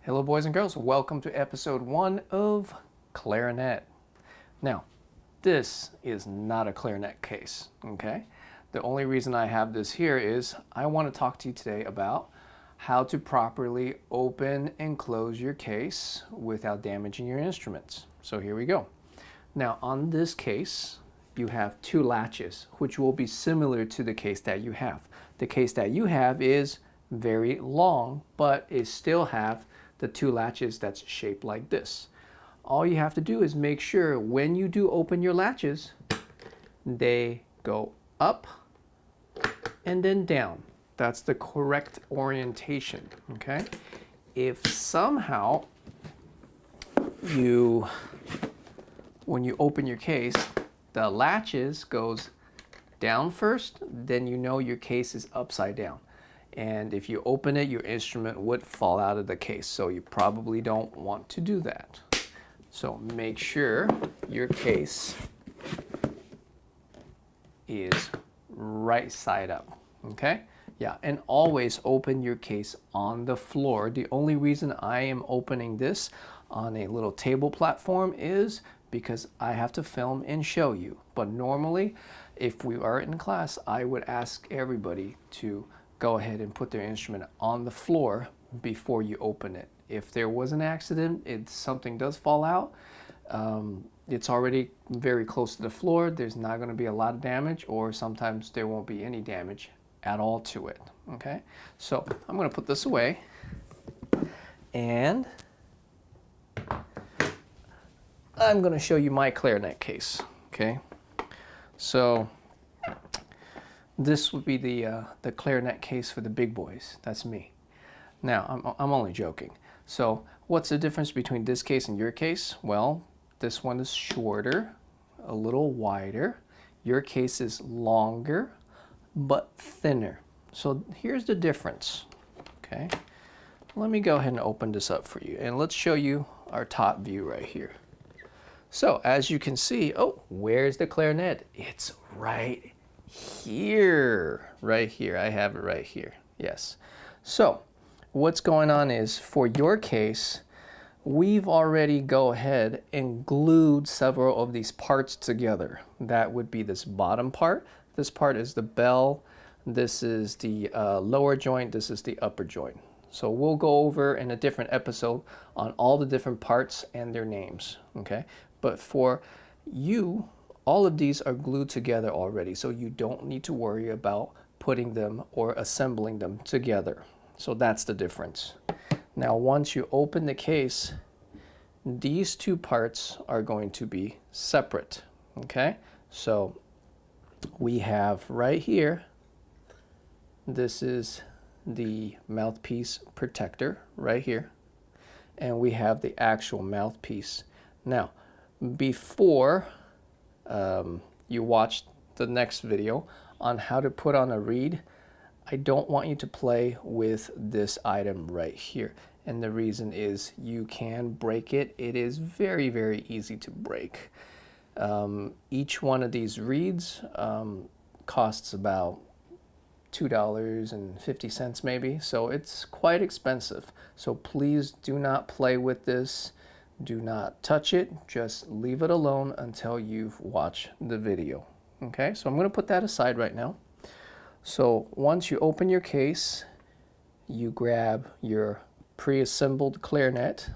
Hello boys and girls, welcome to episode 1 of clarinet. Now, this is not a clarinet case, okay? The only reason I have this here is I want to talk to you today about how to properly open and close your case without damaging your instruments. So here we go. Now on this case, you have two latches, which will be similar to the case that you have. The case that you have is very long, but it still have the two latches that's shaped like this. All you have to do is make sure when you do open your latches, they go up and then down. That's the correct orientation, okay? If somehow when you open your case, the latches goes down first, then you know your case is upside down. And if you open it, your instrument would fall out of the case. So you probably don't want to do that. So make sure your case is right side up, okay? Yeah, and always open your case on the floor. The only reason I am opening this on a little table platform is because I have to film and show you. But normally, if we are in class, I would ask everybody to go ahead and put their instrument on the floor before you open it. If there was an accident, something does fall out, it's already very close to the floor, there's not going to be a lot of damage, or sometimes there won't be any damage at all to it. Okay, so I'm going to put this away, and I'm going to show you my clarinet case. Okay, so this would be the clarinet case for the big boys. That's me. Now, I'm only joking. So what's the difference between this case and your case? Well, this one is shorter, a little wider. Your case is longer, but thinner. So here's the difference, okay? Let me go ahead and open this up for you, and let's show you our top view right here. So as you can see, oh, where's the clarinet? It's right here, right here. I have it right here, yes. So what's going on is, for your case, we've already go ahead and glued several of these parts together. That would be this bottom part. This part is the bell. This is the lower joint. This is the upper joint. So we'll go over in a different episode on all the different parts and their names, okay? But for you, all of these are glued together already, so you don't need to worry about putting them or assembling them together. So that's the difference. Now, once you open the case, these two parts are going to be separate, okay? So we have right here, this is the mouthpiece protector right here, and we have the actual mouthpiece. Now, before you watch the next video on how to put on a reed, I don't want you to play with this item right here. And the reason is you can break it. It is very, very easy to break. Each one of these reeds costs about $2.50 maybe, so it's quite expensive. So please do not play with this. Do not touch it. Just leave it alone until you've watched the video. Okay, so I'm going to put that aside right now. So once you open your case, you grab your pre-assembled clarinet.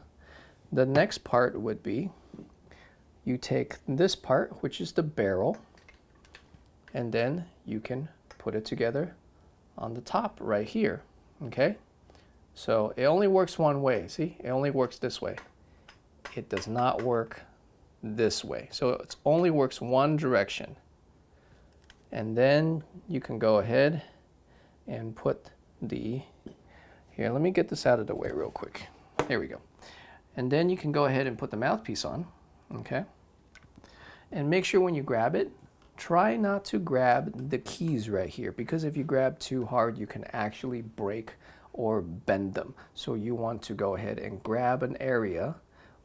The next part would be, you take this part, which is the barrel, and then you can put it together on the top right here. Okay, so it only works one way. See, it only works this way. It does not work this way. So it only works one direction. And then you can go ahead and put here, let me get this out of the way real quick. Here we go. And then you can go ahead and put the mouthpiece on, okay? And make sure when you grab it, try not to grab the keys right here, because if you grab too hard, you can actually break or bend them. So you want to go ahead and grab an area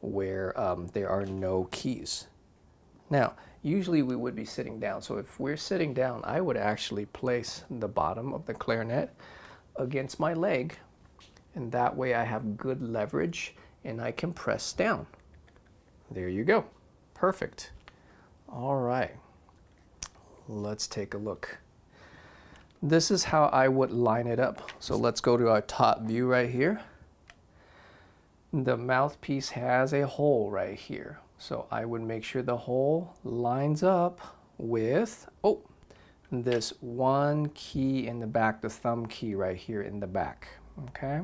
where there are no keys. Now, usually we would be sitting down. So if we're sitting down, I would actually place the bottom of the clarinet against my leg and that way I have good leverage and I can press down. There you go. Perfect. All right. Let's take a look. This is how I would line it up. So let's go to our top view right here. The mouthpiece has a hole right here. So I would make sure the hole lines up with, this one key in the back, the thumb key right here in the back, okay?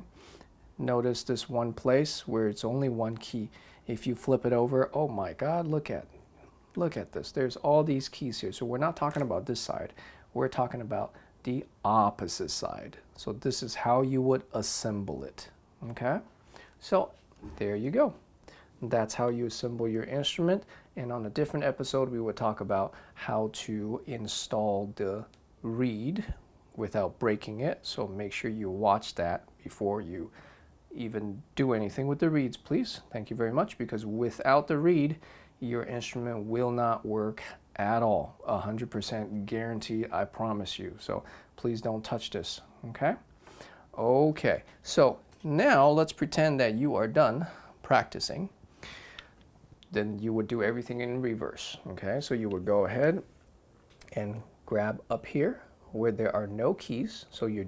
Notice this one place where it's only one key. If you flip it over, oh my God, look at this. There's all these keys here. So we're not talking about this side. We're talking about the opposite side. So this is how you would assemble it, okay? So there you go. That's how you assemble your instrument. And on a different episode, we would talk about how to install the reed without breaking it. So make sure you watch that before you even do anything with the reeds, please. Thank you very much, because without the reed, your instrument will not work at all. 100% guarantee, I promise you. So please don't touch this, okay? Okay, so now let's pretend that you are done practicing. Then you would do everything in reverse, okay? So you would go ahead and grab up here where there are no keys, so you're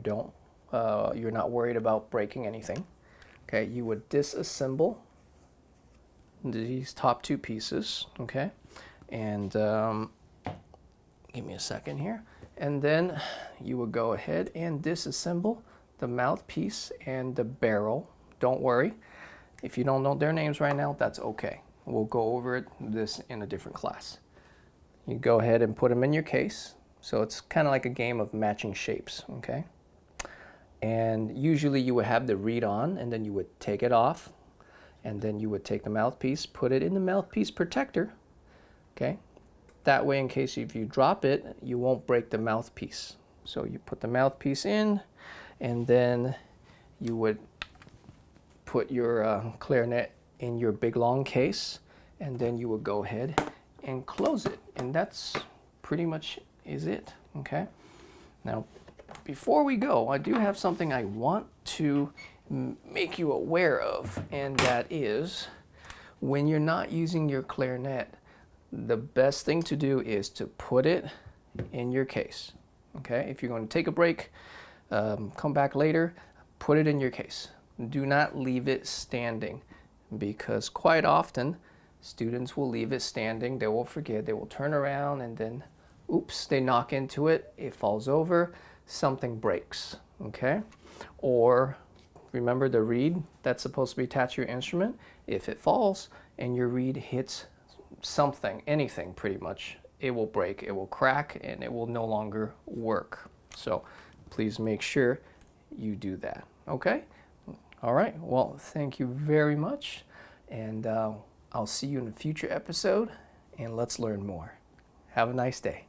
not worried about breaking anything. Okay, you would disassemble these top two pieces, okay? And give me a second here. And then you would go ahead and disassemble the mouthpiece and the barrel. Don't worry, if you don't know their names right now, that's okay. We'll go over this in a different class. You go ahead and put them in your case. So it's kind of like a game of matching shapes, okay? And usually you would have the reed on, and then you would take it off, and then you would take the mouthpiece, put it in the mouthpiece protector, okay? That way, in case if you drop it, you won't break the mouthpiece. So you put the mouthpiece in, and then you would put your clarinet in your big long case, and then you would go ahead and close it. And that's pretty much is it, okay? Now, before we go, I do have something I want to make you aware of, and that is when you're not using your clarinet, the best thing to do is to put it in your case, okay? If you're going to take a break, come back later, put it in your case. Do not leave it standing, because quite often students will leave it standing, they will forget, they will turn around, and then oops, they knock into it, it falls over, something breaks, okay? Or remember the reed that's supposed to be attached to your instrument? If it falls and your reed hits something, anything pretty much, it will break, it will crack, and it will no longer work. So please make sure you do that, okay? All right, well, thank you very much, and I'll see you in a future episode, and let's learn more. Have a nice day.